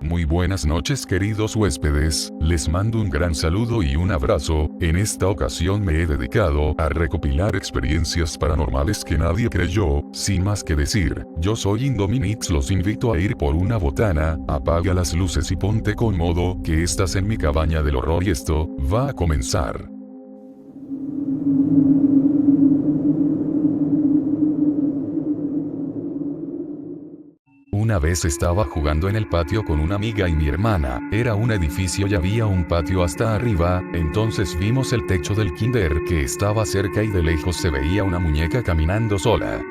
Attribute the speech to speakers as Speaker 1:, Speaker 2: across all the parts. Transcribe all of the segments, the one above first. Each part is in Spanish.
Speaker 1: Muy buenas noches queridos huéspedes, les mando un gran saludo y un abrazo. En esta ocasión me he dedicado a recopilar experiencias paranormales que nadie creyó. Sin más que decir, yo soy Indominix, los invito a ir por una botana, apaga las luces y ponte cómodo, que estás en mi cabaña del horror y esto va a comenzar. Una vez estaba jugando en el patio con una amiga y mi hermana. Era un edificio y había un patio hasta arriba, entonces vimos el techo del kinder que estaba cerca y de lejos se veía una muñeca caminando sola.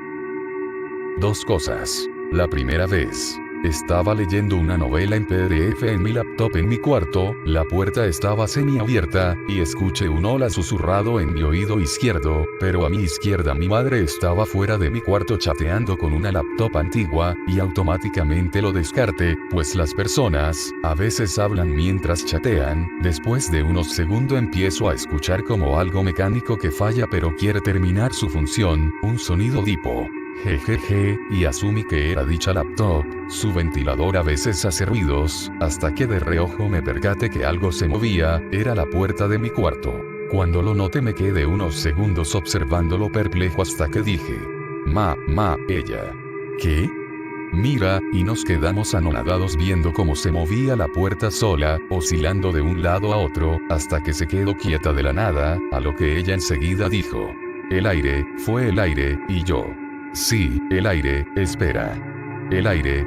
Speaker 1: Dos cosas. La primera vez, estaba leyendo una novela en PDF en mi laptop en mi cuarto, la puerta estaba semiabierta, y escuché un hola susurrado en mi oído izquierdo, pero a mi izquierda mi madre estaba fuera de mi cuarto chateando con una laptop antigua, y automáticamente lo descarté, pues las personas, a veces hablan mientras chatean. Después de unos segundos empiezo a escuchar como algo mecánico que falla pero quiere terminar su función, un sonido tipo jejeje, y asumí que era dicha laptop. Su ventilador a veces hace ruidos, hasta que de reojo me percaté que algo se movía. Era la puerta de mi cuarto. Cuando lo noté me quedé unos segundos observándolo perplejo hasta que dije: ella. ¿Qué? Mira, y nos quedamos anonadados viendo cómo se movía la puerta sola, oscilando de un lado a otro, hasta que se quedó quieta de la nada, a lo que ella enseguida dijo: el aire, fue el aire, y yo: sí, el aire, espera. El aire.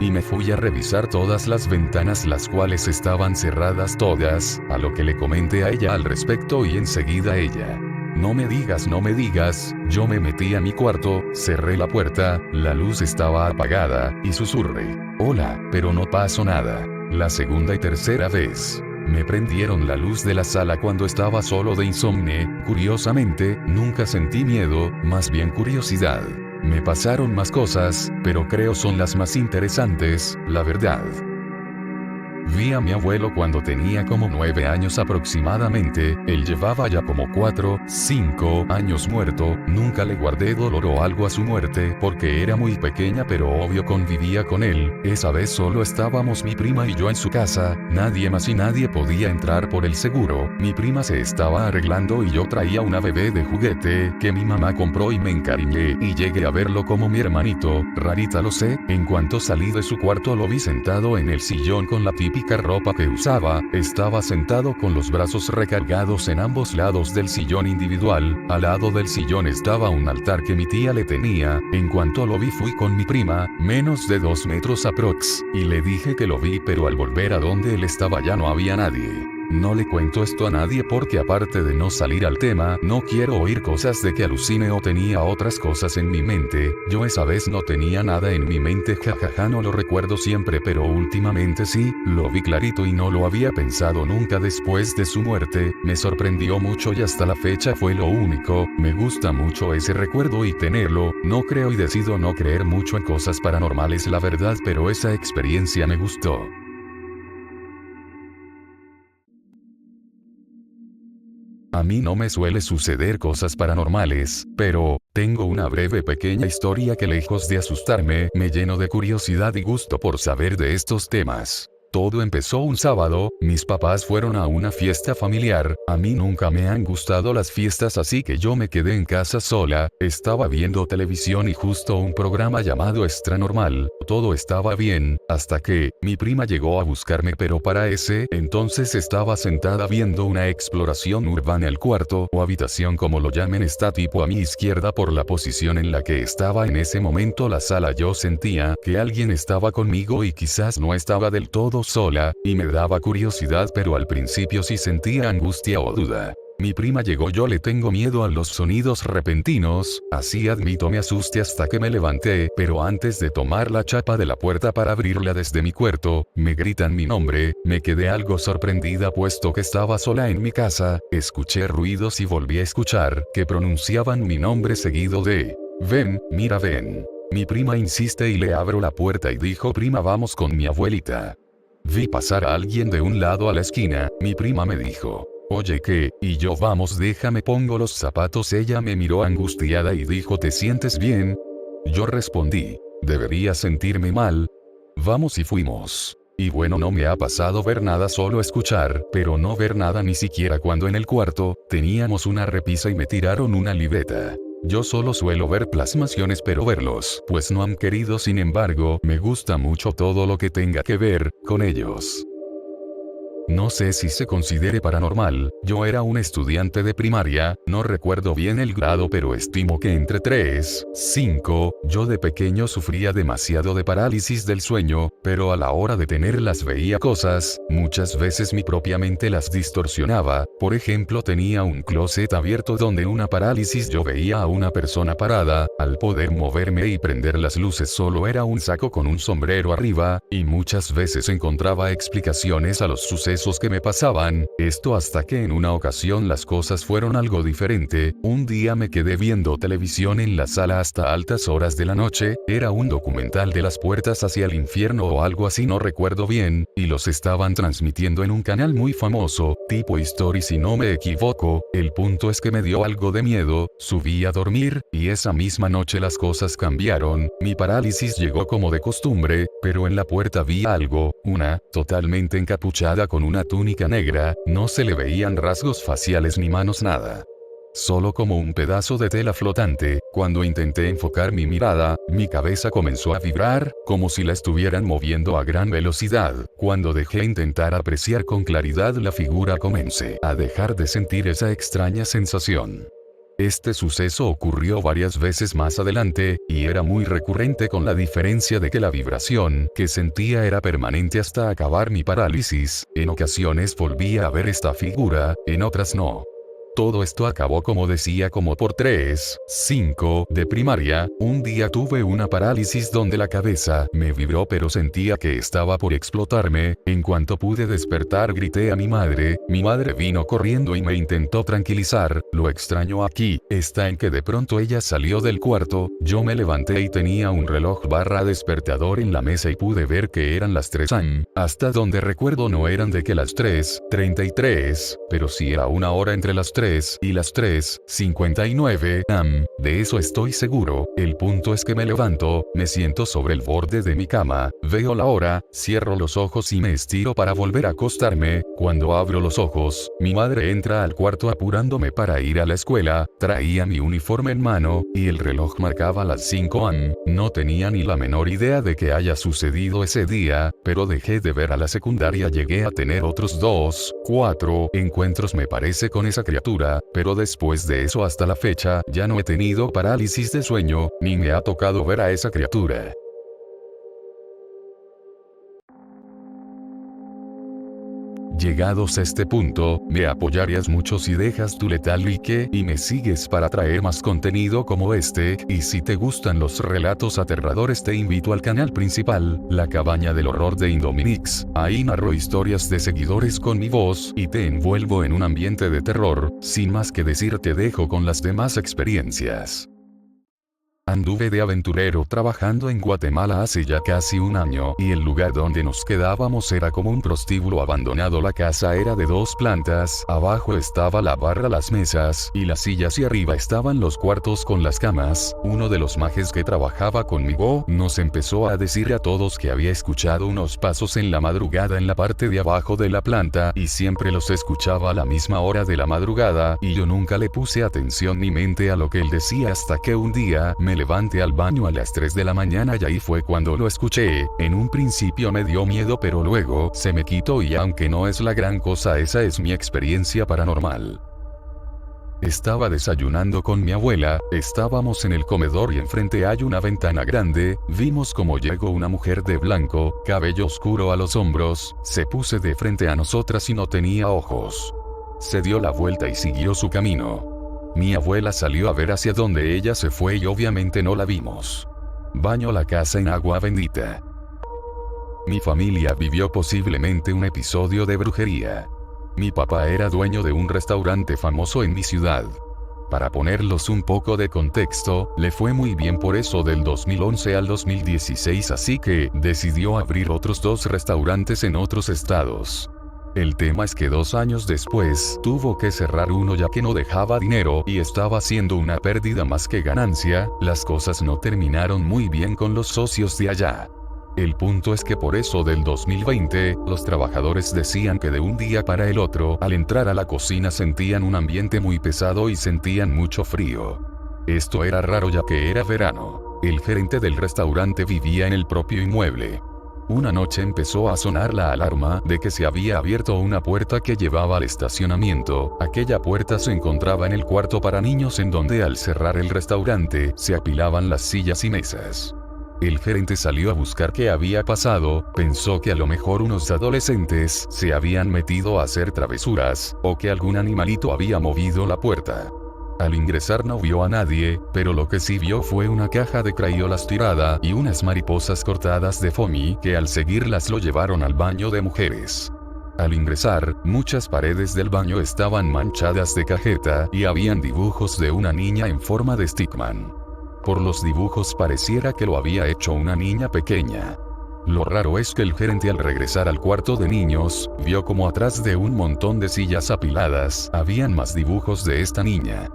Speaker 1: Y me fui a revisar todas las ventanas, las cuales estaban cerradas todas, a lo que le comenté a ella al respecto y enseguida ella: no me digas, yo me metí a mi cuarto, cerré la puerta, la luz estaba apagada, y susurré: hola, pero no pasó nada. La segunda y tercera vez, me prendieron la luz de la sala cuando estaba solo de insomnio. Curiosamente, nunca sentí miedo, más bien curiosidad. Me pasaron más cosas, pero creo son las más interesantes, la verdad. Vi a mi abuelo cuando tenía como 9 años aproximadamente. Él llevaba ya como 4, 5 años muerto. Nunca le guardé dolor o algo a su muerte porque era muy pequeña, pero obvio convivía con él. Esa vez solo estábamos mi prima y yo en su casa, nadie más y nadie podía entrar por el seguro. Mi prima se estaba arreglando y yo traía una bebé de juguete que mi mamá compró y me encariñé y llegué a verlo como mi hermanito. Rarita lo sé. En cuanto salí de su cuarto lo vi sentado en el sillón con la típica ropa que usaba. Estaba sentado con los brazos recargados en ambos lados del sillón individual. Al lado del sillón estaba un altar que mi tía le tenía. En cuanto lo vi fui con mi prima, menos de 2 metros aprox, y le dije que lo vi, pero al volver a donde él estaba ya no había nadie. No le cuento esto a nadie porque aparte de no salir al tema, no quiero oír cosas de que alucine o tenía otras cosas en mi mente. Yo esa vez no tenía nada en mi mente, jajaja, no lo recuerdo siempre, pero últimamente sí, lo vi clarito y no lo había pensado nunca después de su muerte. Me sorprendió mucho y hasta la fecha fue lo único. Me gusta mucho ese recuerdo y tenerlo. No creo y decido no creer mucho en cosas paranormales, la verdad, pero esa experiencia me gustó. A mí no me suele suceder cosas paranormales, pero tengo una breve pequeña historia que lejos de asustarme, me lleno de curiosidad y gusto por saber de estos temas. Todo empezó un sábado, mis papás fueron a una fiesta familiar. A mí nunca me han gustado las fiestas, así que yo me quedé en casa sola. Estaba viendo televisión y justo un programa llamado Extra Normal. Todo estaba bien, hasta que mi prima llegó a buscarme, pero para ese entonces estaba sentada viendo una exploración urbana. El cuarto o habitación, como lo llamen, está tipo a mi izquierda por la posición en la que estaba en ese momento la sala. Yo sentía que alguien estaba conmigo y quizás no estaba del todo sola, y me daba curiosidad, pero al principio sí sentía angustia o duda. Mi prima llegó. Yo le tengo miedo a los sonidos repentinos, así admito me asusté hasta que me levanté, pero antes de tomar la chapa de la puerta para abrirla desde mi cuarto, me gritan mi nombre. Me quedé algo sorprendida puesto que estaba sola en mi casa. Escuché ruidos y volví a escuchar que pronunciaban mi nombre seguido de: ven, mira, ven. Mi prima insiste y le abro la puerta y dijo: prima, vamos con mi abuelita. Vi pasar a alguien de un lado a la esquina. Mi prima me dijo: oye, ¿qué? Y yo: vamos, déjame pongo los zapatos. Ella me miró angustiada y dijo: ¿te sientes bien? Yo respondí: debería sentirme mal. Vamos, y fuimos. y bueno, no me ha pasado ver nada, solo escuchar, pero no ver nada ni siquiera cuando en el cuarto teníamos una repisa y me tiraron una libreta. Yo solo suelo ver plasmaciones, pero verlos, pues no han querido. Sin embargo, me gusta mucho todo lo que tenga que ver con ellos. No sé si se considere paranormal, yo era un estudiante de primaria, no recuerdo bien el grado, pero estimo que entre 3, 5, yo de pequeño sufría demasiado de parálisis del sueño, pero a la hora de tenerlas veía cosas, muchas veces mi propia mente las distorsionaba. Por ejemplo, tenía un closet abierto donde una parálisis yo veía a una persona parada, al poder moverme y prender las luces solo era un saco con un sombrero arriba, y muchas veces encontraba explicaciones a los sucesos que me pasaban, esto hasta que en una ocasión las cosas fueron algo diferente. Un día me quedé viendo televisión en la sala hasta altas horas de la noche, era un documental de las puertas hacia el infierno o algo así, no recuerdo bien, y los estaban transmitiendo en un canal muy famoso, tipo History si no me equivoco. El punto es que me dio algo de miedo, subí a dormir, y esa misma noche las cosas cambiaron, mi parálisis llegó como de costumbre, pero en la puerta vi algo, una, totalmente encapuchada con una túnica negra, no se le veían rasgos faciales ni manos, nada. Solo como un pedazo de tela flotante. Cuando intenté enfocar mi mirada, mi cabeza comenzó a vibrar, como si la estuvieran moviendo a gran velocidad. Cuando dejé intentar apreciar con claridad la figura, comencé a dejar de sentir esa extraña sensación. Este suceso ocurrió varias veces más adelante, y era muy recurrente, con la diferencia de que la vibración que sentía era permanente hasta acabar mi parálisis. En ocasiones volvía a ver esta figura, en otras no. Todo esto acabó, como decía, como por 3, 5 de primaria. Un día tuve una parálisis donde la cabeza me vibró, pero sentía que estaba por explotarme. En cuanto pude despertar, grité a mi madre vino corriendo y me intentó tranquilizar. Lo extraño aquí está en que de pronto ella salió del cuarto, yo me levanté y tenía un reloj / despertador en la mesa y pude ver que eran las 3 am. Hasta donde recuerdo no eran de que las 3:33, pero sí era una hora entre las 3 y las 3:59 am, de eso estoy seguro. El punto es que me levanto, me siento sobre el borde de mi cama, veo la hora, cierro los ojos y me estiro para volver a acostarme. Cuando abro los ojos, mi madre entra al cuarto apurándome para ir a la escuela, traía mi uniforme en mano, y el reloj marcaba las 5 am. No tenía ni la menor idea de que haya sucedido ese día, pero dejé de ver a la secundaria. Llegué a tener otros 2, 4 encuentros me parece con esa criatura, pero después de eso hasta la fecha ya no he tenido parálisis de sueño, ni me ha tocado ver a esa criatura. Llegados a este punto, me apoyarías mucho si dejas tu letal like y me sigues para traer más contenido como este, y si te gustan los relatos aterradores te invito al canal principal, La Cabaña del Horror de Indominix. Ahí narro historias de seguidores con mi voz y te envuelvo en un ambiente de terror. Sin más que decir, te dejo con las demás experiencias. Anduve de aventurero trabajando en Guatemala hace ya casi un año, y el lugar donde nos quedábamos era como un prostíbulo abandonado. La casa era de 2 plantas, abajo estaba la barra, las mesas y las sillas, y arriba estaban los cuartos con las camas. Uno de los majes que trabajaba conmigo nos empezó a decir a todos que había escuchado unos pasos en la madrugada en la parte de abajo de la planta, y siempre los escuchaba a la misma hora de la madrugada, y yo nunca le puse atención ni mente a lo que él decía, hasta que un día me levanté al baño a las 3 de la mañana y ahí fue cuando lo escuché. En un principio me dio miedo, pero luego se me quitó, y aunque no es la gran cosa, esa es mi experiencia paranormal. Estaba desayunando con mi abuela, estábamos en el comedor y enfrente hay una ventana grande. Vimos como llegó una mujer de blanco, cabello oscuro a los hombros, se puso de frente a nosotras y no tenía ojos. Se dio la vuelta y siguió su camino. Mi abuela salió a ver hacia dónde ella se fue y obviamente no la vimos. Bañó la casa en agua bendita. Mi familia vivió posiblemente un episodio de brujería. Mi papá era dueño de un restaurante famoso en mi ciudad. Para ponerlos un poco de contexto, le fue muy bien por eso del 2011 al 2016, así que decidió abrir otros 2 restaurantes en otros estados. El tema es que 2 años después, tuvo que cerrar uno ya que no dejaba dinero y estaba haciendo una pérdida más que ganancia. Las cosas no terminaron muy bien con los socios de allá. El punto es que por eso del 2020, los trabajadores decían que de un día para el otro, al entrar a la cocina sentían un ambiente muy pesado y sentían mucho frío. Esto era raro ya que era verano. El gerente del restaurante vivía en el propio inmueble. Una noche empezó a sonar la alarma de que se había abierto una puerta que llevaba al estacionamiento. Aquella puerta se encontraba en el cuarto para niños en donde al cerrar el restaurante se apilaban las sillas y mesas. El gerente salió a buscar qué había pasado, pensó que a lo mejor unos adolescentes se habían metido a hacer travesuras, o que algún animalito había movido la puerta. Al ingresar no vio a nadie, pero lo que sí vio fue una caja de crayolas tirada y unas mariposas cortadas de foamy que al seguirlas lo llevaron al baño de mujeres. Al ingresar, muchas paredes del baño estaban manchadas de cajeta y habían dibujos de una niña en forma de stickman. Por los dibujos pareciera que lo había hecho una niña pequeña. Lo raro es que el gerente al regresar al cuarto de niños, vio como atrás de un montón de sillas apiladas, habían más dibujos de esta niña.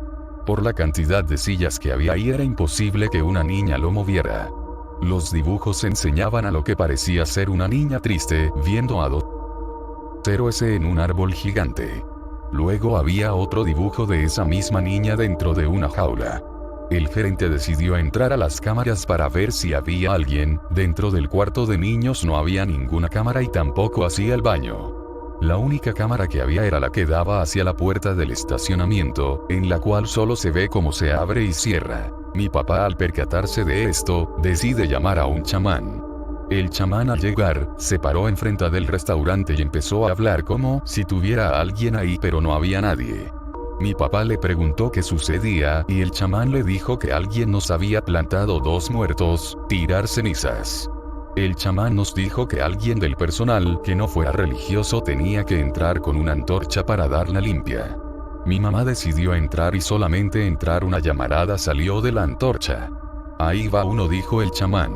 Speaker 1: Por la cantidad de sillas que había ahí era imposible que una niña lo moviera. Los dibujos enseñaban a lo que parecía ser una niña triste, viendo a dos héroes en un árbol gigante. Luego había otro dibujo de esa misma niña dentro de una jaula. El gerente decidió entrar a las cámaras para ver si había alguien. Dentro del cuarto de niños no había ninguna cámara y tampoco hacia el baño. La única cámara que había era la que daba hacia la puerta del estacionamiento, en la cual solo se ve cómo se abre y cierra. Mi papá, al percatarse de esto, decide llamar a un chamán. El chamán al llegar, se paró enfrente del restaurante y empezó a hablar como si tuviera a alguien ahí, pero no había nadie. Mi papá le preguntó qué sucedía y el chamán le dijo que alguien nos había plantado 2 muertos, tirar cenizas. El chamán nos dijo que alguien del personal que no fuera religioso tenía que entrar con una antorcha para darla limpia. Mi mamá decidió entrar y solamente entrar una llamarada salió de la antorcha. Ahí va uno, dijo el chamán.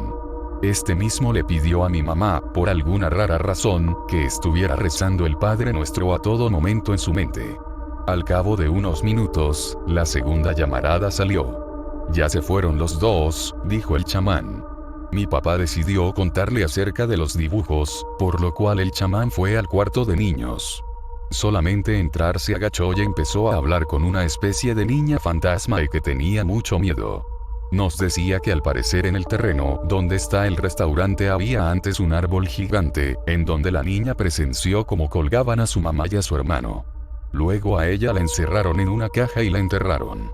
Speaker 1: Este mismo le pidió a mi mamá, por alguna rara razón, que estuviera rezando el Padre Nuestro a todo momento en su mente. Al cabo de unos minutos, la segunda llamarada salió. Ya se fueron los 2, dijo el chamán. Mi papá decidió contarle acerca de los dibujos, por lo cual el chamán fue al cuarto de niños. Solamente entrar se agachó y empezó a hablar con una especie de niña fantasma y que tenía mucho miedo. Nos decía que al parecer en el terreno donde está el restaurante había antes un árbol gigante, en donde la niña presenció cómo colgaban a su mamá y a su hermano. Luego a ella la encerraron en una caja y la enterraron.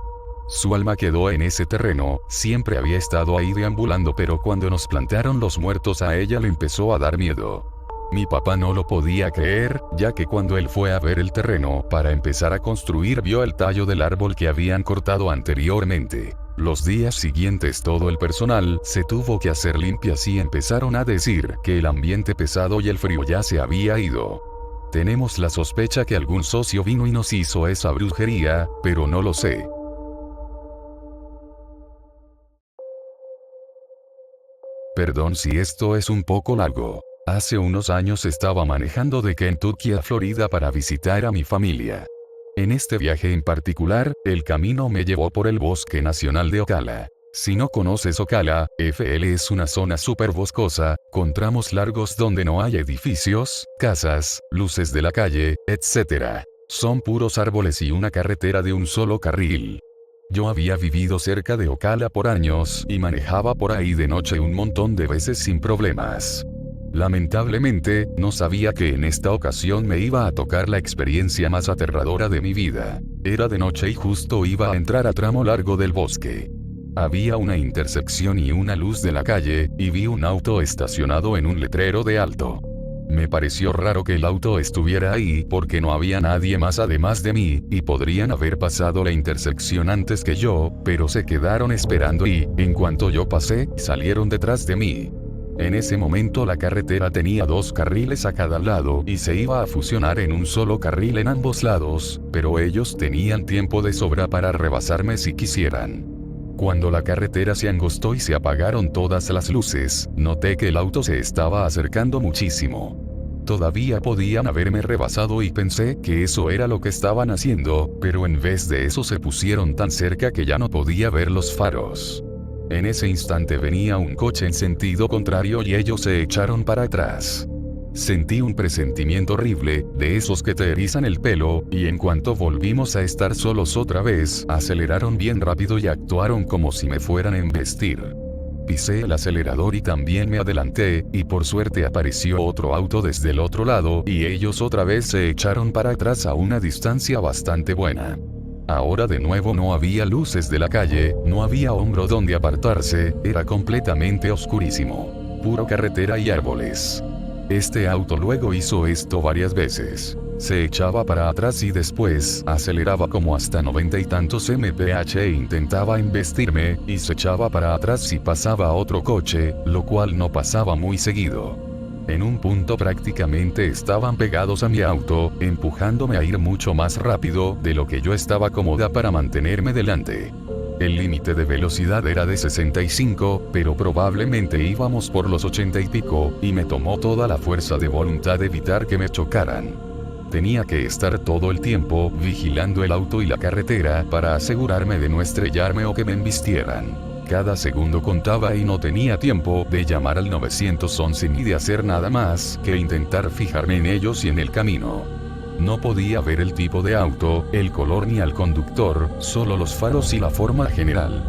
Speaker 1: Su alma quedó en ese terreno, siempre había estado ahí deambulando, pero cuando nos plantaron los muertos a ella le empezó a dar miedo. Mi papá no lo podía creer, ya que cuando él fue a ver el terreno para empezar a construir vio el tallo del árbol que habían cortado anteriormente. Los días siguientes todo el personal se tuvo que hacer limpias y empezaron a decir que el ambiente pesado y el frío ya se había ido. Tenemos la sospecha que algún socio vino y nos hizo esa brujería, pero no lo sé. Perdón si esto es un poco largo. Hace unos años estaba manejando de Kentucky a Florida para visitar a mi familia. En este viaje en particular, el camino me llevó por el Bosque Nacional de Ocala. Si no conoces Ocala, FL es una zona súper boscosa, con tramos largos donde no hay edificios, casas, luces de la calle, etc. Son puros árboles y una carretera de un solo carril. Yo había vivido cerca de Ocala por años y manejaba por ahí de noche un montón de veces sin problemas. Lamentablemente, no sabía que en esta ocasión me iba a tocar la experiencia más aterradora de mi vida. Era de noche y justo iba a entrar a tramo largo del bosque. Había una intersección y una luz de la calle, y vi un auto estacionado en un letrero de alto. Me pareció raro que el auto estuviera ahí porque no había nadie más además de mí, y podrían haber pasado la intersección antes que yo, pero se quedaron esperando y, en cuanto yo pasé, salieron detrás de mí. En ese momento la carretera tenía 2 carriles a cada lado y se iba a fusionar en un solo carril en ambos lados, pero ellos tenían tiempo de sobra para rebasarme si quisieran. Cuando la carretera se angostó y se apagaron todas las luces, noté que el auto se estaba acercando muchísimo. Todavía podían haberme rebasado y pensé que eso era lo que estaban haciendo, pero en vez de eso se pusieron tan cerca que ya no podía ver los faros. En ese instante venía un coche en sentido contrario y ellos se echaron para atrás. Sentí un presentimiento horrible, de esos que te erizan el pelo, y en cuanto volvimos a estar solos otra vez, aceleraron bien rápido y actuaron como si me fueran a embestir. Pisé el acelerador y también me adelanté, y por suerte apareció otro auto desde el otro lado, y ellos otra vez se echaron para atrás a una distancia bastante buena. Ahora de nuevo no había luces de la calle, no había hombro donde apartarse, era completamente oscurísimo. Puro carretera y árboles. Este auto luego hizo esto varias veces. Se echaba para atrás y después aceleraba como hasta 90 y tantos mph e intentaba embestirme, y se echaba para atrás si pasaba otro coche, lo cual no pasaba muy seguido. En un punto prácticamente estaban pegados a mi auto, empujándome a ir mucho más rápido de lo que yo estaba cómoda para mantenerme delante. El límite de velocidad era de 65, pero probablemente íbamos por los 80 y pico, y me tomó toda la fuerza de voluntad de evitar que me chocaran. Tenía que estar todo el tiempo vigilando el auto y la carretera para asegurarme de no estrellarme o que me embistieran. Cada segundo contaba y no tenía tiempo de llamar al 911 ni de hacer nada más que intentar fijarme en ellos y en el camino. No podía ver el tipo de auto, el color ni al conductor, solo los faros y la forma general.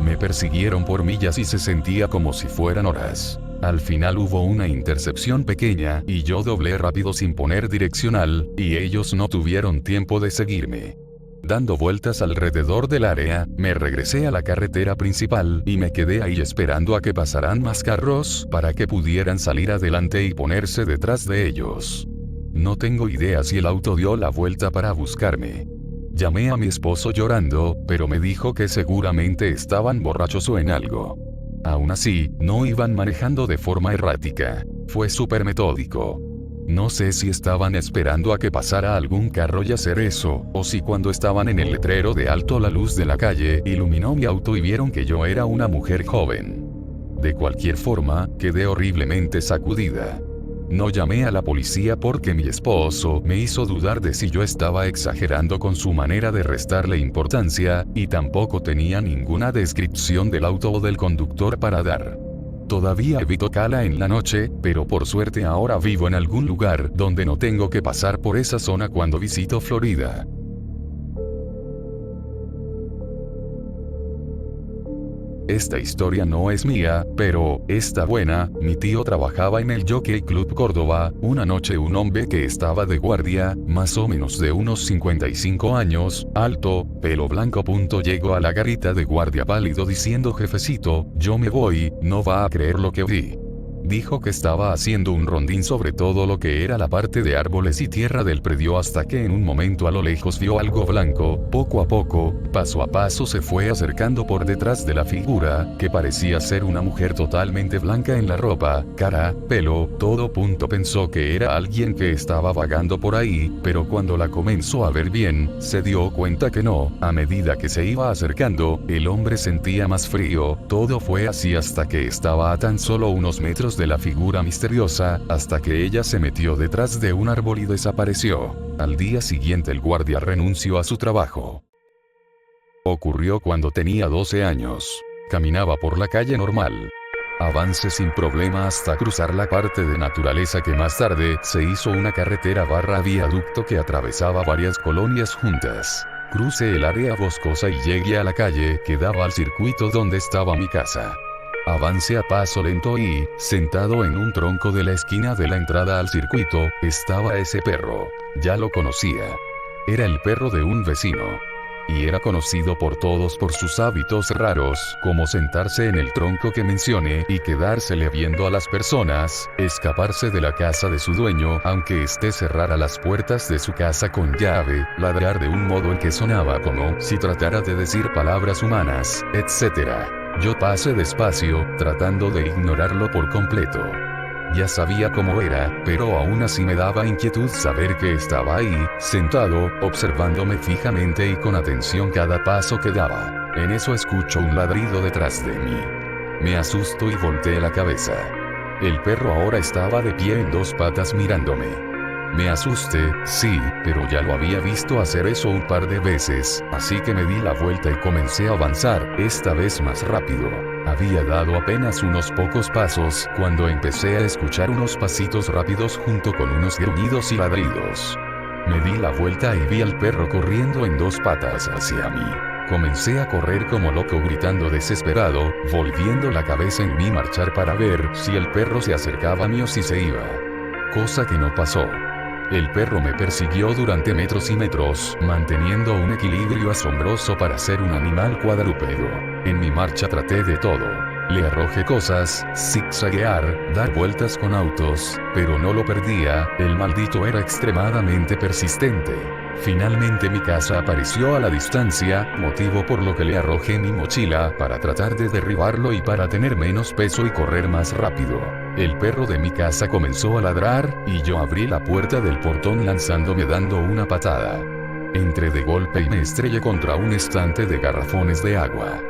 Speaker 1: Me persiguieron por millas y se sentía como si fueran horas. Al final hubo una intercepción pequeña y yo doblé rápido sin poner direccional, y ellos no tuvieron tiempo de seguirme. Dando vueltas alrededor del área, me regresé a la carretera principal y me quedé ahí esperando a que pasaran más carros para que pudieran salir adelante y ponerse detrás de ellos. No tengo idea si el auto dio la vuelta para buscarme. Llamé a mi esposo llorando, pero me dijo que seguramente estaban borrachos o en algo. Aún así, no iban manejando de forma errática. Fue súper metódico. No sé si estaban esperando a que pasara algún carro y hacer eso, o si cuando estaban en el letrero de alto la luz de la calle iluminó mi auto y vieron que yo era una mujer joven. De cualquier forma, quedé horriblemente sacudida. No llamé a la policía porque mi esposo me hizo dudar de si yo estaba exagerando con su manera de restarle importancia, y tampoco tenía ninguna descripción del auto o del conductor para dar. Todavía evito Ocala en la noche, pero por suerte ahora vivo en algún lugar donde no tengo que pasar por esa zona cuando visito Florida. Esta historia no es mía, pero está buena. Mi tío trabajaba en el Jockey Club Córdoba. Una noche un hombre que estaba de guardia, más o menos de unos 55 años, alto, pelo blanco. Llegó a la garita de guardia pálido diciendo: jefecito, yo me voy, no va a creer lo que vi. Dijo que estaba haciendo un rondín sobre todo lo que era la parte de árboles y tierra del predio hasta que en un momento a lo lejos vio algo blanco. Poco a poco, paso a paso se fue acercando por detrás de la figura, que parecía ser una mujer totalmente blanca en la ropa, cara, pelo, todo. Pensó que era alguien que estaba vagando por ahí, pero cuando la comenzó a ver bien, se dio cuenta que no. A medida que se iba acercando, el hombre sentía más frío. Todo fue así hasta que estaba a tan solo unos metros de la figura misteriosa, hasta que ella se metió detrás de un árbol y desapareció. Al día siguiente el guardia renunció a su trabajo. Ocurrió cuando tenía 12 años. Caminaba por la calle normal. Avancé sin problema hasta cruzar la parte de naturaleza que más tarde se hizo una carretera / viaducto que atravesaba varias colonias juntas. Crucé el área boscosa y llegué a la calle que daba al circuito donde estaba mi casa. Avancé a paso lento y, sentado en un tronco de la esquina de la entrada al circuito, estaba ese perro. Ya lo conocía. Era el perro de un vecino. Y era conocido por todos por sus hábitos raros, como sentarse en el tronco que mencioné y quedársele viendo a las personas, escaparse de la casa de su dueño aunque éste cerrara las puertas de su casa con llave, ladrar de un modo en que sonaba como si tratara de decir palabras humanas, etc. Yo pasé despacio, tratando de ignorarlo por completo. Ya sabía cómo era, pero aún así me daba inquietud saber que estaba ahí, sentado, observándome fijamente y con atención cada paso que daba. En eso escucho un ladrido detrás de mí. Me asusto y volteé la cabeza. El perro ahora estaba de pie en dos patas mirándome. Me asusté, sí, pero ya lo había visto hacer eso un par de veces, así que me di la vuelta y comencé a avanzar, esta vez más rápido. Había dado apenas unos pocos pasos, cuando empecé a escuchar unos pasitos rápidos junto con unos gruñidos y ladridos. Me di la vuelta y vi al perro corriendo en dos patas hacia mí. Comencé a correr como loco gritando desesperado, volviendo la cabeza en mi marchar para ver si el perro se acercaba a mí o si se iba. Cosa que no pasó. El perro me persiguió durante metros y metros, manteniendo un equilibrio asombroso para ser un animal cuadrúpedo. En mi marcha traté de todo. Le arrojé cosas, zigzaguear, dar vueltas con autos, pero no lo perdía, el maldito era extremadamente persistente. Finalmente mi casa apareció a la distancia, motivo por lo que le arrojé mi mochila para tratar de derribarlo y para tener menos peso y correr más rápido. El perro de mi casa comenzó a ladrar, y yo abrí la puerta del portón lanzándome dando una patada. Entré de golpe y me estrellé contra un estante de garrafones de agua.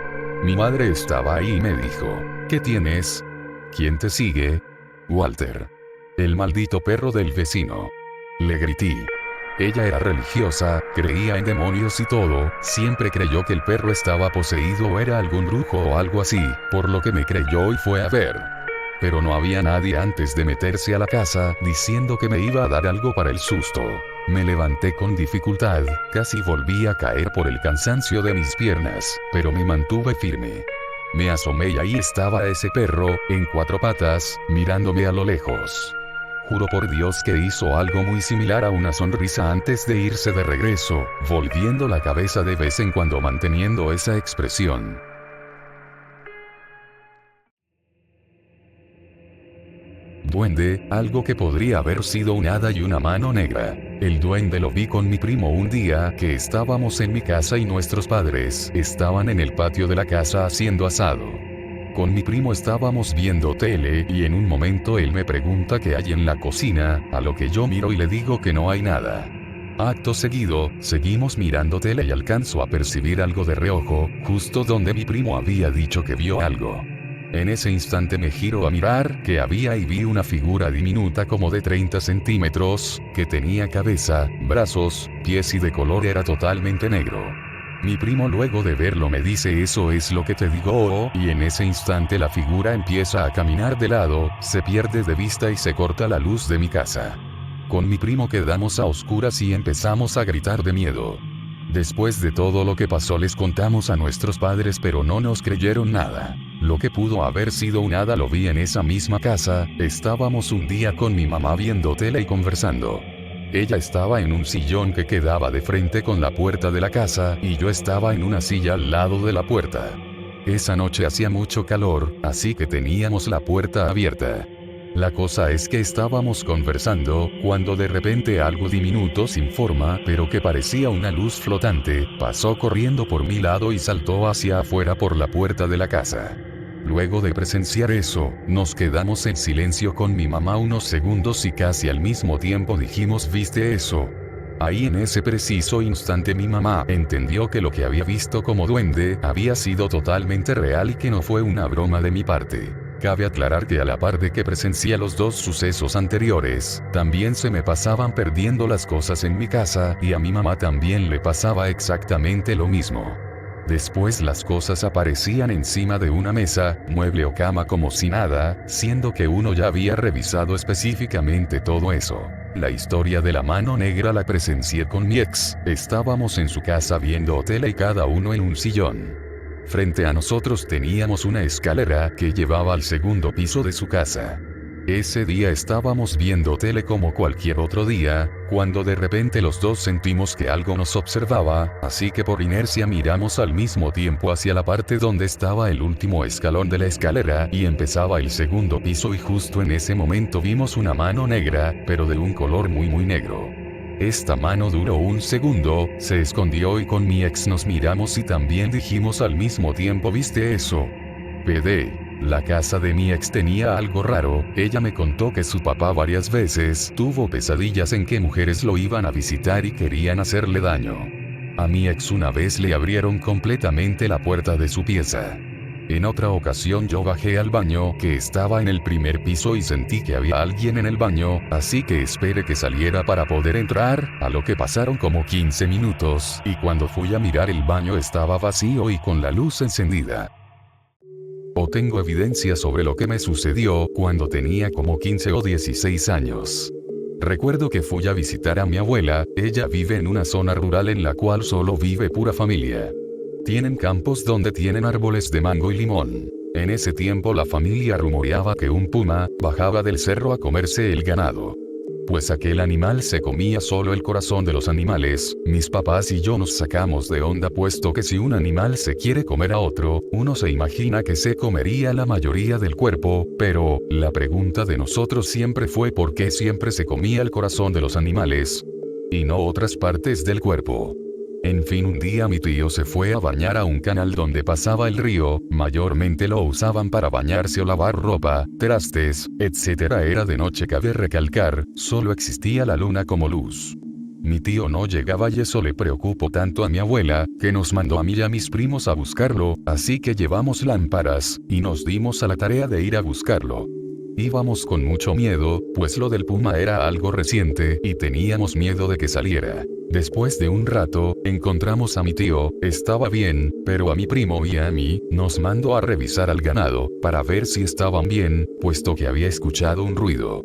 Speaker 1: Mi madre estaba ahí y me dijo, ¿qué tienes? ¿Quién te sigue? Walter. El maldito perro del vecino. Le grité. Ella era religiosa, creía en demonios y todo, siempre creyó que el perro estaba poseído o era algún brujo o algo así, por lo que me creyó y fue a ver. Pero no había nadie antes de meterse a la casa, diciendo que me iba a dar algo para el susto. Me levanté con dificultad, casi volví a caer por el cansancio de mis piernas, pero me mantuve firme. Me asomé y ahí estaba ese perro, en cuatro patas, mirándome a lo lejos. Juro por Dios que hizo algo muy similar a una sonrisa antes de irse de regreso, volviendo la cabeza de vez en cuando manteniendo esa expresión. Duende, algo que podría haber sido un hada y una mano negra. El duende lo vi con mi primo un día que estábamos en mi casa y nuestros padres estaban en el patio de la casa haciendo asado. Con mi primo estábamos viendo tele y en un momento él me pregunta qué hay en la cocina, a lo que yo miro y le digo que no hay nada. Acto seguido, seguimos mirando tele y alcanzo a percibir algo de reojo, justo donde mi primo había dicho que vio algo. En ese instante me giro a mirar qué había y vi una figura diminuta como de 30 centímetros, que tenía cabeza, brazos, pies y de color era totalmente negro. Mi primo luego de verlo me dice eso es lo que te digo, y en ese instante la figura empieza a caminar de lado, se pierde de vista y se corta la luz de mi casa. Con mi primo quedamos a oscuras y empezamos a gritar de miedo. Después de todo lo que pasó les contamos a nuestros padres pero no nos creyeron nada. Lo que pudo haber sido un hada lo vi en esa misma casa, estábamos un día con mi mamá viendo tele y conversando. Ella estaba en un sillón que quedaba de frente con la puerta de la casa y yo estaba en una silla al lado de la puerta. Esa noche hacía mucho calor, así que teníamos la puerta abierta. La cosa es que estábamos conversando, cuando de repente algo diminuto sin forma, pero que parecía una luz flotante, pasó corriendo por mi lado y saltó hacia afuera por la puerta de la casa. Luego de presenciar eso, nos quedamos en silencio con mi mamá unos segundos y casi al mismo tiempo dijimos ¿viste eso? Ahí en ese preciso instante mi mamá entendió que lo que había visto como duende había sido totalmente real y que no fue una broma de mi parte. Cabe aclarar que a la par de que presencié los dos sucesos anteriores, también se me pasaban perdiendo las cosas en mi casa y a mi mamá también le pasaba exactamente lo mismo. Después las cosas aparecían encima de una mesa, mueble o cama como si nada, siendo que uno ya había revisado específicamente todo eso. La historia de la mano negra la presencié con mi ex, estábamos en su casa viendo tele y cada uno en un sillón. Frente a nosotros teníamos una escalera que llevaba al segundo piso de su casa. Ese día estábamos viendo tele como cualquier otro día, cuando de repente los dos sentimos que algo nos observaba, así que por inercia miramos al mismo tiempo hacia la parte donde estaba el último escalón de la escalera y empezaba el segundo piso y justo en ese momento vimos una mano negra, pero de un color muy negro. Esta mano duró un segundo, se escondió y con mi ex nos miramos y también dijimos al mismo tiempo ¿viste eso? PD. La casa de mi ex tenía algo raro, ella me contó que su papá varias veces tuvo pesadillas en que mujeres lo iban a visitar y querían hacerle daño. A mi ex una vez le abrieron completamente la puerta de su pieza. En otra ocasión yo bajé al baño que estaba en el primer piso y sentí que había alguien en el baño, así que esperé que saliera para poder entrar, a lo que pasaron como 15 minutos, y cuando fui a mirar el baño estaba vacío y con la luz encendida. O tengo evidencia sobre lo que me sucedió cuando tenía como 15 o 16 años. Recuerdo que fui a visitar a mi abuela, ella vive en una zona rural en la cual solo vive pura familia. Tienen campos donde tienen árboles de mango y limón. En ese tiempo la familia rumoreaba que un puma bajaba del cerro a comerse el ganado. Pues aquel animal se comía solo el corazón de los animales. Mis papás y yo nos sacamos de onda puesto que si un animal se quiere comer a otro, uno se imagina que se comería la mayoría del cuerpo, pero la pregunta de nosotros siempre fue por qué siempre se comía el corazón de los animales y no otras partes del cuerpo. En fin, un día mi tío se fue a bañar a un canal donde pasaba el río, mayormente lo usaban para bañarse o lavar ropa, trastes, etc. Era de noche, cabe recalcar, solo existía la luna como luz. Mi tío no llegaba y eso le preocupó tanto a mi abuela, que nos mandó a mí y a mis primos a buscarlo, así que llevamos lámparas, y nos dimos a la tarea de ir a buscarlo. Íbamos con mucho miedo, pues lo del puma era algo reciente y teníamos miedo de que saliera. Después de un rato, encontramos a mi tío, estaba bien, pero a mi primo y a mí, nos mandó a revisar al ganado, para ver si estaban bien, puesto que había escuchado un ruido.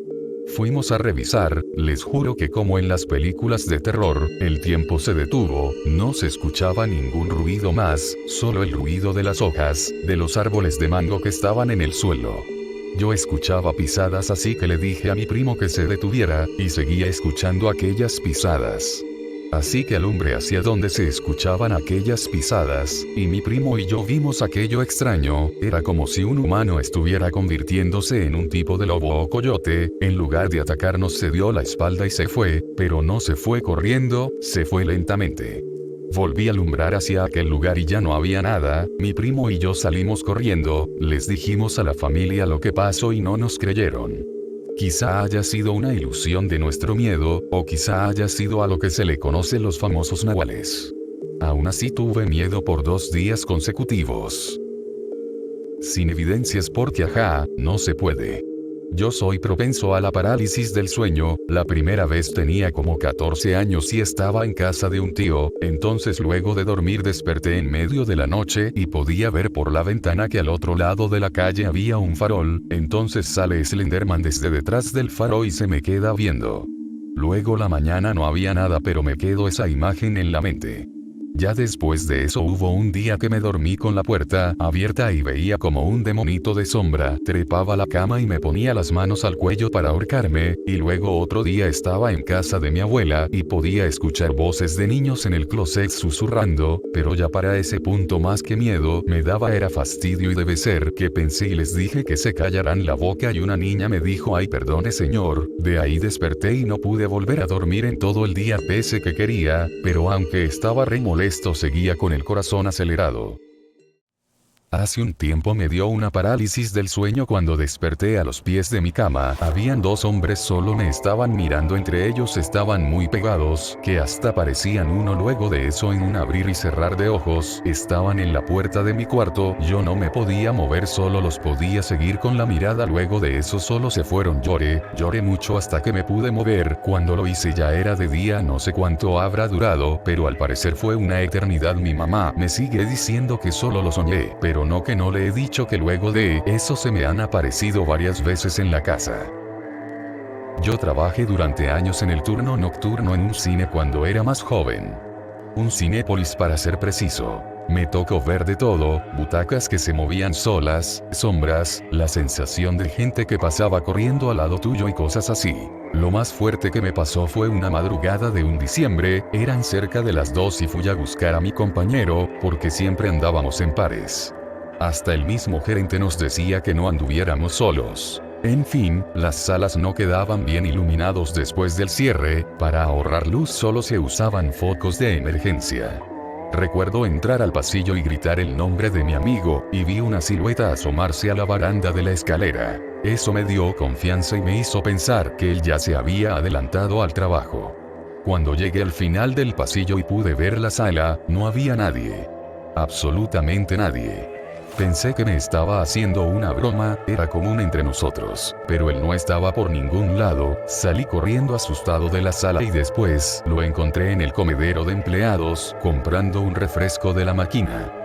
Speaker 1: Fuimos a revisar, les juro que como en las películas de terror, el tiempo se detuvo, no se escuchaba ningún ruido más, solo el ruido de las hojas, de los árboles de mango que estaban en el suelo. Yo escuchaba pisadas, así que le dije a mi primo que se detuviera, y seguía escuchando aquellas pisadas. Así que alumbré hacia donde se escuchaban aquellas pisadas, y mi primo y yo vimos aquello extraño, era como si un humano estuviera convirtiéndose en un tipo de lobo o coyote, en lugar de atacarnos se dio la espalda y se fue, pero no se fue corriendo, se fue lentamente. Volví a alumbrar hacia aquel lugar y ya no había nada, mi primo y yo salimos corriendo, les dijimos a la familia lo que pasó y no nos creyeron. Quizá haya sido una ilusión de nuestro miedo, o quizá haya sido a lo que se le conoce los famosos nahuales. Aún así tuve miedo por 2 días consecutivos. Sin evidencias porque no se puede. Yo soy propenso a la parálisis del sueño, la primera vez tenía como 14 años y estaba en casa de un tío, entonces luego de dormir desperté en medio de la noche y podía ver por la ventana que al otro lado de la calle había un farol, entonces sale Slenderman desde detrás del faro y se me queda viendo. Luego la mañana no había nada pero me quedó esa imagen en la mente. Ya después de eso hubo un día que me dormí con la puerta abierta y veía como un demonito de sombra trepaba a la cama y me ponía las manos al cuello para ahorcarme, y luego otro día estaba en casa de mi abuela y podía escuchar voces de niños en el closet susurrando, pero ya para ese punto más que miedo me daba era fastidio y debe ser que pensé y les dije que se callaran la boca y una niña me dijo ay perdone señor, de ahí desperté y no pude volver a dormir en todo el día pese que quería, pero aunque estaba re molesto seguía con el corazón acelerado. Hace un tiempo me dio una parálisis del sueño cuando desperté a los pies de mi cama. Habían 2 hombres solo me estaban mirando, entre ellos estaban muy pegados, que hasta parecían uno. Luego de eso en un abrir y cerrar de ojos, estaban en la puerta de mi cuarto, yo no me podía mover, solo los podía seguir con la mirada. Luego de eso solo se fueron, lloré mucho hasta que me pude mover, cuando lo hice ya era de día, no sé cuánto habrá durado, pero al parecer fue una eternidad. Mi mamá me sigue diciendo que solo lo soñé, pero no, que no le he dicho que luego de eso se me han aparecido varias veces en la casa. Yo trabajé durante años en el turno nocturno en un cine cuando era más joven. Un Cinépolis para ser preciso. Me tocó ver de todo, butacas que se movían solas, sombras, la sensación de gente que pasaba corriendo al lado tuyo y cosas así. Lo más fuerte que me pasó fue una madrugada de un diciembre, eran cerca de las 2 y fui a buscar a mi compañero, porque siempre andábamos en pares. Hasta el mismo gerente nos decía que no anduviéramos solos. En fin, las salas no quedaban bien iluminados después del cierre, para ahorrar luz solo se usaban focos de emergencia. Recuerdo entrar al pasillo y gritar el nombre de mi amigo, y vi una silueta asomarse a la baranda de la escalera. Eso me dio confianza y me hizo pensar que él ya se había adelantado al trabajo. Cuando llegué al final del pasillo y pude ver la sala, no había nadie. Absolutamente nadie. Pensé que me estaba haciendo una broma, era común entre nosotros, pero él no estaba por ningún lado. Salí corriendo asustado de la sala y después lo encontré en el comedero de empleados, comprando un refresco de la máquina.